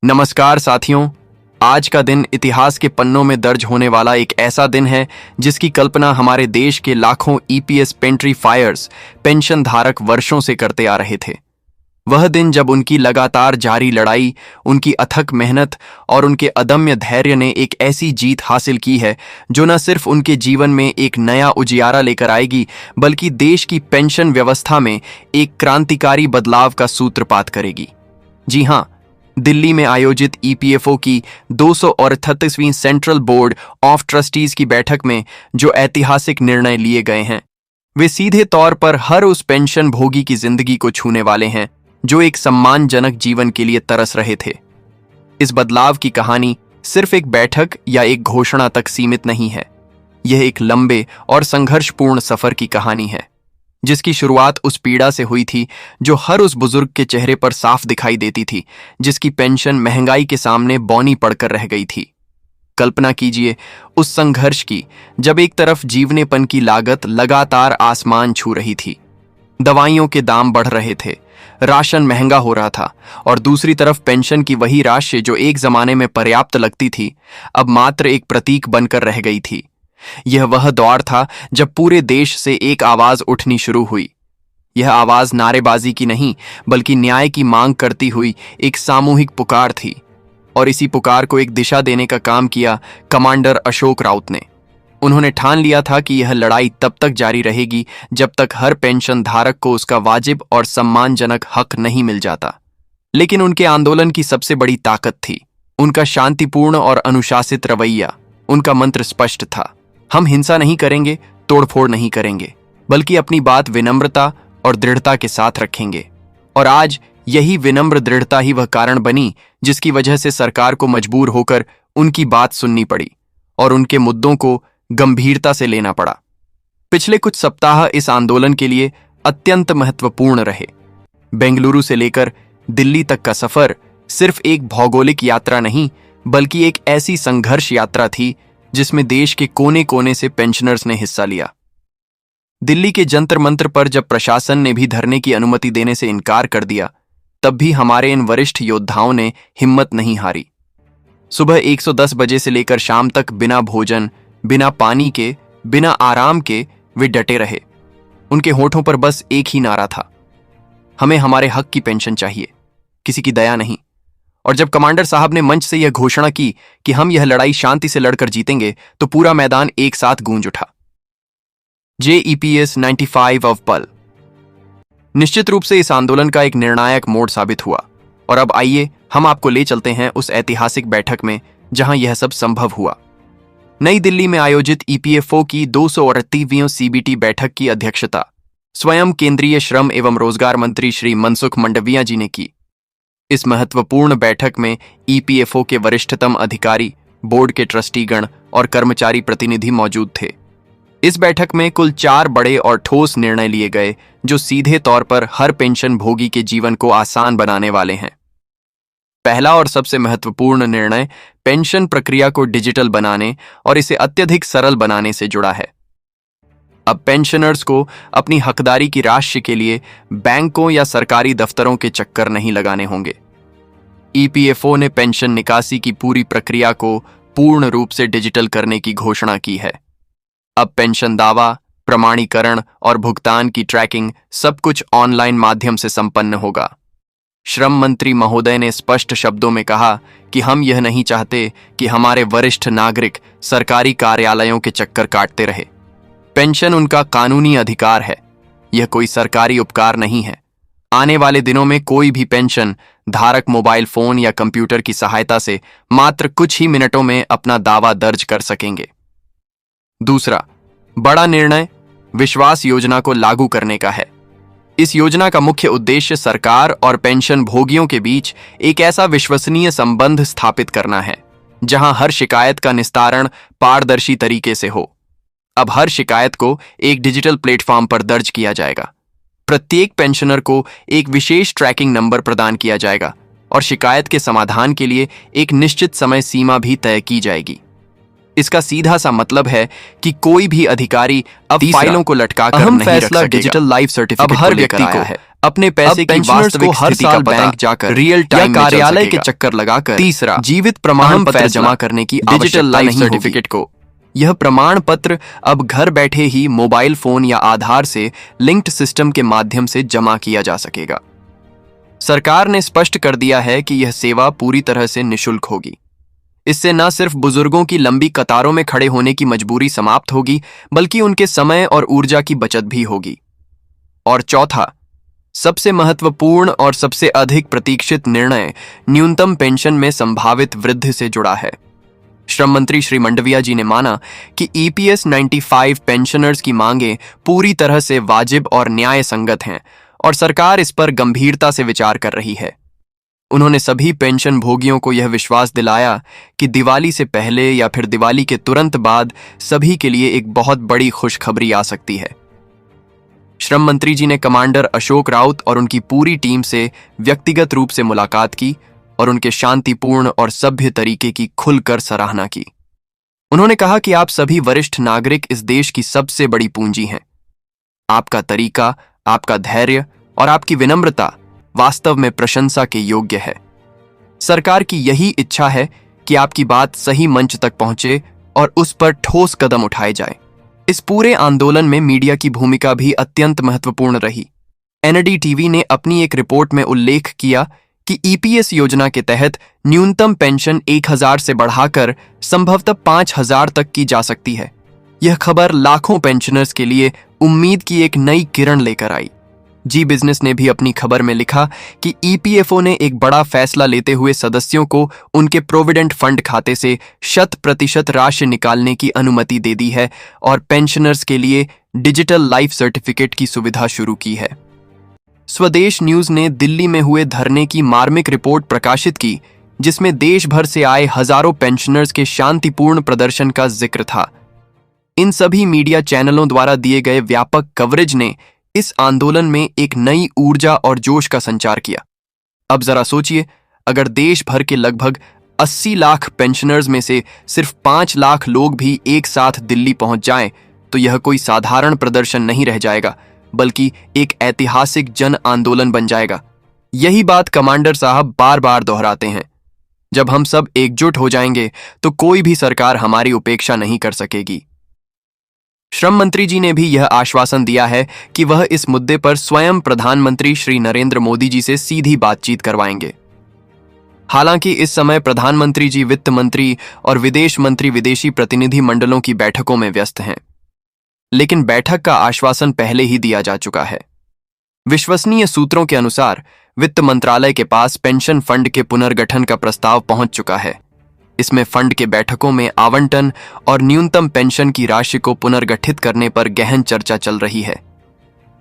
नमस्कार साथियों। आज का दिन इतिहास के पन्नों में दर्ज होने वाला एक ऐसा दिन है जिसकी कल्पना हमारे देश के लाखों ईपीएस पेंट्रीफायर्स पेंशन धारक वर्षों से करते आ रहे थे। वह दिन जब उनकी लगातार जारी लड़ाई, उनकी अथक मेहनत और उनके अदम्य धैर्य ने एक ऐसी जीत हासिल की है जो न सिर्फ उनके जीवन में एक नया उजियारा लेकर आएगी, बल्कि देश की पेंशन व्यवस्था में एक क्रांतिकारी बदलाव का सूत्रपात करेगी। जी हां, दिल्ली में आयोजित ईपीएफओ की 238वीं सेंट्रल बोर्ड ऑफ ट्रस्टीज की बैठक में जो ऐतिहासिक निर्णय लिए गए हैं, वे सीधे तौर पर हर उस पेंशन भोगी की जिंदगी को छूने वाले हैं जो एक सम्मानजनक जीवन के लिए तरस रहे थे। इस बदलाव की कहानी सिर्फ एक बैठक या एक घोषणा तक सीमित नहीं है। यह एक लंबे और संघर्षपूर्ण सफर की कहानी है जिसकी शुरुआत उस पीड़ा से हुई थी जो हर उस बुजुर्ग के चेहरे पर साफ दिखाई देती थी जिसकी पेंशन महंगाई के सामने बौनी पड़कर रह गई थी। कल्पना कीजिए उस संघर्ष की जब एक तरफ जीवनेपन की लागत लगातार आसमान छू रही थी, दवाइयों के दाम बढ़ रहे थे, राशन महंगा हो रहा था, और दूसरी तरफ पेंशन की वही राशि जो एक जमाने में पर्याप्त लगती थी अब मात्र एक प्रतीक बनकर रह गई थी। यह वह दौर था जब पूरे देश से एक आवाज उठनी शुरू हुई। यह आवाज नारेबाजी की नहीं बल्कि न्याय की मांग करती हुई एक सामूहिक पुकार थी, और इसी पुकार को एक दिशा देने का काम किया कमांडर अशोक राउत ने। उन्होंने ठान लिया था कि यह लड़ाई तब तक जारी रहेगी जब तक हर पेंशन धारक को उसका वाजिब और सम्मानजनक हक नहीं मिल जाता। लेकिन उनके आंदोलन की सबसे बड़ी ताकत थी उनका शांतिपूर्ण और अनुशासित रवैया। उनका मंत्र स्पष्ट था, हम हिंसा नहीं करेंगे, तोड़फोड़ नहीं करेंगे, बल्कि अपनी बात विनम्रता और दृढ़ता के साथ रखेंगे। और आज यही विनम्र दृढ़ता ही वह कारण बनी जिसकी वजह से सरकार को मजबूर होकर उनकी बात सुननी पड़ी और उनके मुद्दों को गंभीरता से लेना पड़ा। पिछले कुछ सप्ताह इस आंदोलन के लिए अत्यंत महत्वपूर्ण रहे। बेंगलुरु से लेकर दिल्ली तक का सफर सिर्फ एक भौगोलिक यात्रा नहीं बल्कि एक ऐसी संघर्ष यात्रा थी जिसमें देश के कोने कोने से पेंशनर्स ने हिस्सा लिया। दिल्ली के जंतर मंतर पर जब प्रशासन ने भी धरने की अनुमति देने से इनकार कर दिया, तब भी हमारे इन वरिष्ठ योद्धाओं ने हिम्मत नहीं हारी। सुबह 110 बजे से लेकर शाम तक बिना भोजन, बिना पानी के, बिना आराम के वे डटे रहे। उनके होठों पर बस एक ही नारा था, हमें हमारे हक की पेंशन चाहिए, किसी की दया नहीं। और जब कमांडर साहब ने मंच से यह घोषणा की कि हम यह लड़ाई शांति से लड़कर जीतेंगे, तो पूरा मैदान एक साथ गूंज उठा। JEPS 95 ऑफ पल निश्चित रूप से इस आंदोलन का एक निर्णायक मोड़ साबित हुआ। और अब आइए हम आपको ले चलते हैं उस ऐतिहासिक बैठक में जहां यह सब संभव हुआ। नई दिल्ली में आयोजित EPFO की 238वीं CBT बैठक की अध्यक्षता स्वयं केंद्रीय श्रम एवं रोजगार मंत्री श्री मनसुख मंडविया जी ने की। इस महत्वपूर्ण बैठक में EPFO के वरिष्ठतम अधिकारी, बोर्ड के ट्रस्टीगण और कर्मचारी प्रतिनिधि मौजूद थे। इस बैठक में कुल 4 बड़े और ठोस निर्णय लिए गए जो सीधे तौर पर हर पेंशन भोगी के जीवन को आसान बनाने वाले हैं। पहला और सबसे महत्वपूर्ण निर्णय पेंशन प्रक्रिया को डिजिटल बनाने और इसे अत्यधिक सरल बनाने से जुड़ा है। अब पेंशनर्स को अपनी हकदारी की राशि के लिए बैंकों या सरकारी दफ्तरों के चक्कर नहीं लगाने होंगे। EPFO ने पेंशन निकासी की पूरी प्रक्रिया को पूर्ण रूप से डिजिटल करने की घोषणा की है। अब पेंशन दावा, प्रमाणीकरण और भुगतान की ट्रैकिंग सब कुछ ऑनलाइन माध्यम से संपन्न होगा। श्रम मंत्री महोदय ने स्पष्ट शब्दों में कहा कि हम यह नहीं चाहते कि हमारे वरिष्ठ नागरिक सरकारी कार्यालयों के चक्कर काटते रहे। पेंशन उनका कानूनी अधिकार है, यह कोई सरकारी उपकार नहीं है। आने वाले दिनों में कोई भी पेंशन धारक मोबाइल फोन या कंप्यूटर की सहायता से मात्र कुछ ही मिनटों में अपना दावा दर्ज कर सकेंगे। दूसरा बड़ा निर्णय विश्वास योजना को लागू करने का है। इस योजना का मुख्य उद्देश्य सरकार और पेंशन भोगियों के बीच एक ऐसा विश्वसनीय संबंध स्थापित करना है जहां हर शिकायत का निस्तारण पारदर्शी तरीके से हो। अब हर शिकायत को एक डिजिटल प्लेटफॉर्म पर दर्ज किया जाएगा। प्रत्येक पेंशनर को एक विशेष ट्रैकिंग नंबर प्रदान किया जाएगा और शिकायत के समाधान के लिए एक निश्चित समय सीमा भी तय की जाएगी। इसका सीधा सा मतलब है कि कोई भी अधिकारी अब फाइलों को लटकाकर नहीं रख सकेगा। डिजिटल लाइफ सर्टिफिकेट अब हर व्यक्ति को अपने पैसे की वास्तविक हर साल बैंक जाकर रियल टाइम कार्यालय के चक्कर लगाकर तीसरा जीवित प्रमाण पत्र जमा करने की डिजिटल लाइफ सर्टिफिकेट को यह प्रमाण पत्र अब घर बैठे ही मोबाइल फोन या आधार से लिंक्ड सिस्टम के माध्यम से जमा किया जा सकेगा। सरकार ने स्पष्ट कर दिया है कि यह सेवा पूरी तरह से निशुल्क होगी। इससे न सिर्फ बुजुर्गों की लंबी कतारों में खड़े होने की मजबूरी समाप्त होगी, बल्कि उनके समय और ऊर्जा की बचत भी होगी। और चौथा, सबसे महत्वपूर्ण और सबसे अधिक प्रतीक्षित निर्णय न्यूनतम पेंशन में संभावित वृद्धि से जुड़ा है। श्रम मंत्री श्री मंडविया जी ने माना कि ईपीएस 95 पेंशनर्स की मांगें पूरी तरह से वाजिब और न्याय संगत हैं और सरकार इस पर गंभीरता से विचार कर रही है। उन्होंने सभी पेंशन भोगियों को यह विश्वास दिलाया कि दिवाली से पहले या फिर दिवाली के तुरंत बाद सभी के लिए एक बहुत बड़ी खुशखबरी आ सकती है। श्रम मंत्री जी ने कमांडर अशोक राउत और उनकी पूरी टीम से व्यक्तिगत रूप से मुलाकात की और उनके शांतिपूर्ण और सभ्य तरीके की खुलकर सराहना की। उन्होंने कहा कि आप सभी वरिष्ठ नागरिक इस देश की सबसे बड़ी पूंजी हैं। आपका तरीका, आपका धैर्य और आपकी विनम्रता वास्तव में प्रशंसा के योग्य है। सरकार की यही इच्छा है कि आपकी बात सही मंच तक पहुंचे और उस पर ठोस कदम उठाए जाए। इस पूरे आंदोलन में मीडिया की भूमिका भी अत्यंत महत्वपूर्ण रही। एनडीटीवी ने अपनी एक रिपोर्ट में उल्लेख किया कि ईपीएस योजना के तहत न्यूनतम पेंशन 1000 से बढ़ाकर संभवतः 5000 तक की जा सकती है। यह खबर लाखों पेंशनर्स के लिए उम्मीद की एक नई किरण लेकर आई। जी बिजनेस ने भी अपनी खबर में लिखा कि ईपीएफओ ने एक बड़ा फैसला लेते हुए सदस्यों को उनके प्रोविडेंट फंड खाते से 100% राशि निकालने की अनुमति दे दी है और पेंशनर्स के लिए डिजिटल लाइफ सर्टिफिकेट की सुविधा शुरू की है। स्वदेश न्यूज ने दिल्ली में हुए धरने की मार्मिक रिपोर्ट प्रकाशित की, जिसमें देश भर से आए हजारों पेंशनर्स के शांतिपूर्ण प्रदर्शन का जिक्र था। इन सभी मीडिया चैनलों द्वारा दिए गए व्यापक कवरेज ने इस आंदोलन में एक नई ऊर्जा और जोश का संचार किया। अब जरा सोचिए, अगर देश भर के लगभग 80 लाख पेंशनर्स में से सिर्फ 5 लाख लोग भी एक साथ दिल्ली पहुंच जाएं, तो यह कोई साधारण प्रदर्शन नहीं रह जाएगा, बल्कि एक ऐतिहासिक जन आंदोलन बन जाएगा। यही बात कमांडर साहब बार बार दोहराते हैं। जब हम सब एकजुट हो जाएंगे तो कोई भी सरकार हमारी उपेक्षा नहीं कर सकेगी। श्रम मंत्री जी ने भी यह आश्वासन दिया है कि वह इस मुद्दे पर स्वयं प्रधानमंत्री श्री नरेंद्र मोदी जी से सीधी बातचीत करवाएंगे। हालांकि इस समय प्रधानमंत्री जी वित्त मंत्री और विदेश मंत्री विदेशी प्रतिनिधि मंडलों की बैठकों में व्यस्त हैं, लेकिन बैठक का आश्वासन पहले ही दिया जा चुका है। विश्वसनीय सूत्रों के अनुसार वित्त मंत्रालय के पास पेंशन फंड के पुनर्गठन का प्रस्ताव पहुंच चुका है। इसमें फंड के बैठकों में आवंटन और न्यूनतम पेंशन की राशि को पुनर्गठित करने पर गहन चर्चा चल रही है।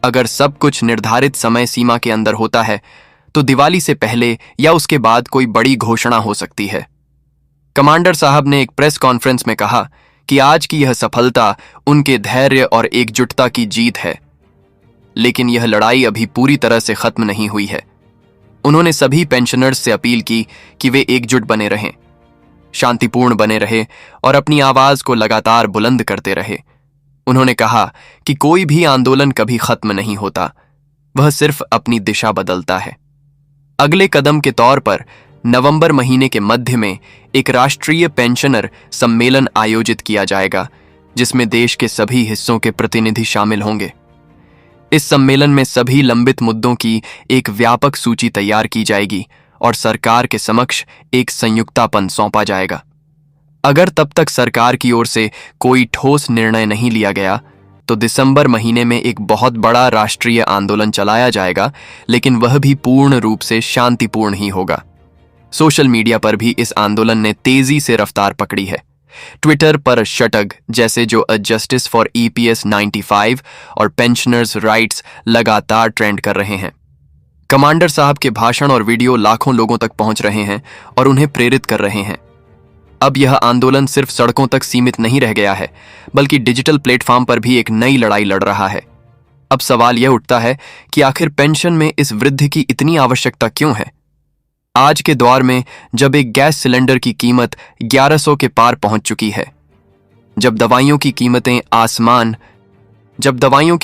अगर सब कुछ निर्धारित समय सीमा के अंदर होता है तो दिवाली से पहले या उसके बाद कोई बड़ी घोषणा हो सकती है। कमांडर साहब ने एक प्रेस कॉन्फ्रेंस में कहा कि आज की यह सफलता उनके धैर्य और एकजुटता की जीत है, लेकिन यह लड़ाई अभी पूरी तरह से खत्म नहीं हुई है। उन्होंने सभी पेंशनर्स से अपील की कि वे एकजुट बने रहें, शांतिपूर्ण बने रहे और अपनी आवाज को लगातार बुलंद करते रहे। उन्होंने कहा कि कोई भी आंदोलन कभी खत्म नहीं होता, वह सिर्फ अपनी दिशा बदलता है। अगले कदम के तौर पर नवंबर महीने के मध्य में एक राष्ट्रीय पेंशनर सम्मेलन आयोजित किया जाएगा, जिसमें देश के सभी हिस्सों के प्रतिनिधि शामिल होंगे। इस सम्मेलन में सभी लंबित मुद्दों की एक व्यापक सूची तैयार की जाएगी और सरकार के समक्ष एक संयुक्तापन सौंपा जाएगा। अगर तब तक सरकार की ओर से कोई ठोस निर्णय नहीं लिया गया तो दिसंबर महीने में एक बहुत बड़ा राष्ट्रीय आंदोलन चलाया जाएगा, लेकिन वह भी पूर्ण रूप से शांतिपूर्ण ही होगा। सोशल मीडिया पर भी इस आंदोलन ने तेजी से रफ्तार पकड़ी है। ट्विटर पर # जैसे जो जस्टिस फॉर ईपीएस 95 और पेंशनर्स राइट्स लगातार ट्रेंड कर रहे हैं। कमांडर साहब के भाषण और वीडियो लाखों लोगों तक पहुंच रहे हैं और उन्हें प्रेरित कर रहे हैं। अब यह आंदोलन सिर्फ सड़कों तक सीमित नहीं रह गया है, बल्कि डिजिटल प्लेटफॉर्म पर भी एक नई लड़ाई लड़ रहा है। अब सवाल यह उठता है कि आखिर पेंशन में इस वृद्धि की इतनी आवश्यकता क्यों है? आज के दौर में जब एक गैस सिलेंडर की कीमत 1100 के पार पहुंच चुकी है, जब दवाइयों की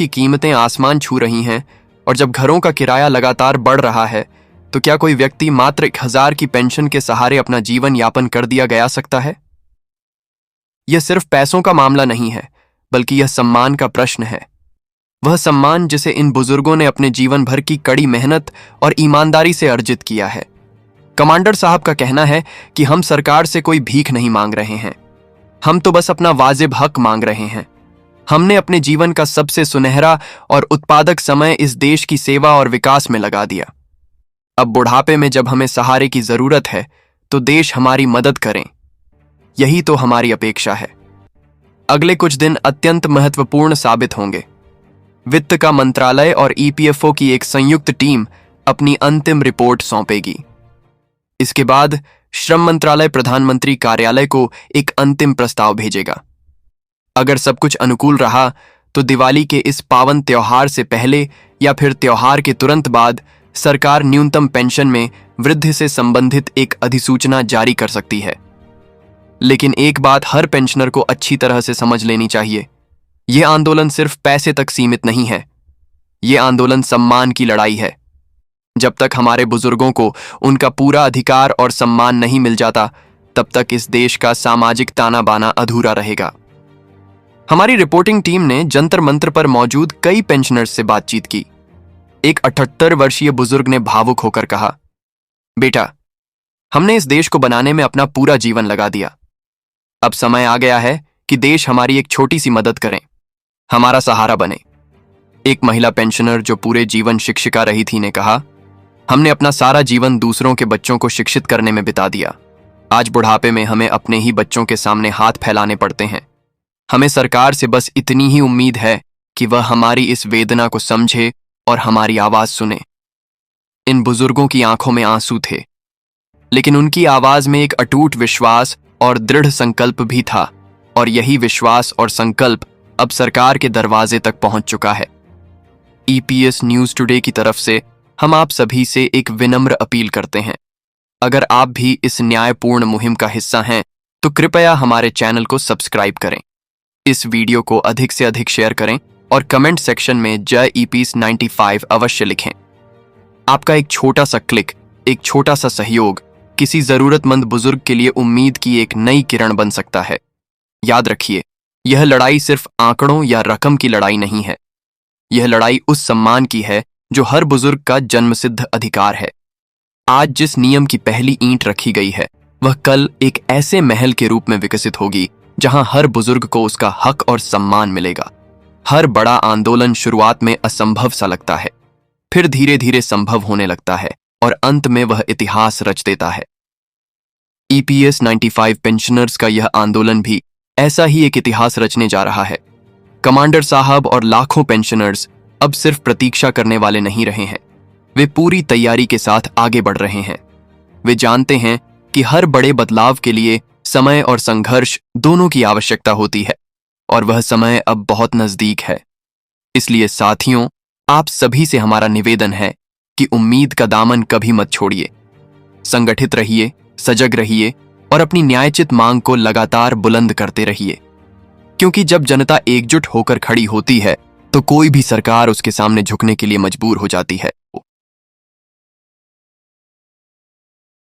कीमतें आसमान छू रही हैं, और जब घरों का किराया लगातार बढ़ रहा है, तो क्या कोई व्यक्ति मात्र 1000 की पेंशन के सहारे अपना जीवन यापन कर दिया गया सकता है? यह सिर्फ पैसों का मामला नहीं है, बल्कि यह सम्मान का प्रश्न है। वह सम्मान जिसे इन बुजुर्गों ने अपने जीवन भर की कड़ी मेहनत और ईमानदारी से अर्जित किया है। कमांडर साहब का कहना है कि हम सरकार से कोई भीख नहीं मांग रहे हैं, हम तो बस अपना वाजिब हक मांग रहे हैं। हमने अपने जीवन का सबसे सुनहरा और उत्पादक समय इस देश की सेवा और विकास में लगा दिया। अब बुढ़ापे में जब हमें सहारे की जरूरत है, तो देश हमारी मदद करें। यही तो हमारी अपेक्षा है। अगले कुछ दिन अत्यंत महत्वपूर्ण साबित होंगे। वित्त का मंत्रालय और ईपीएफओ की एक संयुक्त टीम अपनी अंतिम रिपोर्ट सौंपेगी। इसके बाद श्रम मंत्रालय प्रधानमंत्री कार्यालय को एक अंतिम प्रस्ताव भेजेगा। अगर सब कुछ अनुकूल रहा, तो दिवाली के इस पावन त्योहार से पहले या फिर त्योहार के तुरंत बाद सरकार न्यूनतम पेंशन में वृद्धि से संबंधित एक अधिसूचना जारी कर सकती है। लेकिन एक बात हर पेंशनर को अच्छी तरह से समझ लेनी चाहिए, यह आंदोलन सिर्फ पैसे तक सीमित नहीं है। यह आंदोलन सम्मान की लड़ाई है। जब तक हमारे बुजुर्गों को उनका पूरा अधिकार और सम्मान नहीं मिल जाता, तब तक इस देश का सामाजिक ताना बाना अधूरा रहेगा। हमारी रिपोर्टिंग टीम ने जंतर मंत्र पर मौजूद कई पेंशनर्स से बातचीत की। एक 78 वर्षीय बुजुर्ग ने भावुक होकर कहा, बेटा, हमने इस देश को बनाने में अपना पूरा जीवन लगा दिया। अब समय आ गया है कि देश हमारी एक छोटी सी मदद करें, हमारा सहारा बने। एक महिला पेंशनर जो पूरे जीवन शिक्षिका रही थी ने कहा, हमने अपना सारा जीवन दूसरों के बच्चों को शिक्षित करने में बिता दिया। आज बुढ़ापे में हमें अपने ही बच्चों के सामने हाथ फैलाने पड़ते हैं। हमें सरकार से बस इतनी ही उम्मीद है कि वह हमारी इस वेदना को समझे और हमारी आवाज सुने। इन बुजुर्गों की आंखों में आंसू थे, लेकिन उनकी आवाज में एक अटूट विश्वास और दृढ़ संकल्प भी था, और यही विश्वास और संकल्प अब सरकार के दरवाजे तक पहुंच चुका है। ईपीएस न्यूज टुडे की तरफ से हम आप सभी से एक विनम्र अपील करते हैं। अगर आप भी इस न्यायपूर्ण मुहिम का हिस्सा हैं, तो कृपया हमारे चैनल को सब्सक्राइब करें, इस वीडियो को अधिक से अधिक शेयर करें और कमेंट सेक्शन में जय ईपीएस 95 अवश्य लिखें। आपका एक छोटा सा क्लिक, एक छोटा सा सहयोग किसी जरूरतमंद बुजुर्ग के लिए उम्मीद की एक नई किरण बन सकता है। याद रखिए, यह लड़ाई सिर्फ आंकड़ों या रकम की लड़ाई नहीं है। यह लड़ाई उस सम्मान की है जो हर बुजुर्ग का जन्मसिद्ध अधिकार है। आज जिस नियम की पहली ईंट रखी गई है, वह कल एक ऐसे महल के रूप में विकसित होगी जहां हर बुजुर्ग को उसका हक और सम्मान मिलेगा। हर बड़ा आंदोलन शुरुआत में असंभव सा लगता है, फिर धीरे धीरे संभव होने लगता है और अंत में वह इतिहास रच देता है। ईपीएस 95 पेंशनर्स का यह आंदोलन भी ऐसा ही एक इतिहास रचने जा रहा है। कमांडर साहब और लाखों पेंशनर्स अब सिर्फ प्रतीक्षा करने वाले नहीं रहे हैं, वे पूरी तैयारी के साथ आगे बढ़ रहे हैं। वे जानते हैं कि हर बड़े बदलाव के लिए समय और संघर्ष दोनों की आवश्यकता होती है, और वह समय अब बहुत नजदीक है। इसलिए साथियों, आप सभी से हमारा निवेदन है कि उम्मीद का दामन कभी मत छोड़िए। संगठित रहिए, सजग रहिए और अपनी न्यायोचित मांग को लगातार बुलंद करते रहिए, क्योंकि जब जनता एकजुट होकर खड़ी होती है, तो कोई भी सरकार उसके सामने झुकने के लिए मजबूर हो जाती है।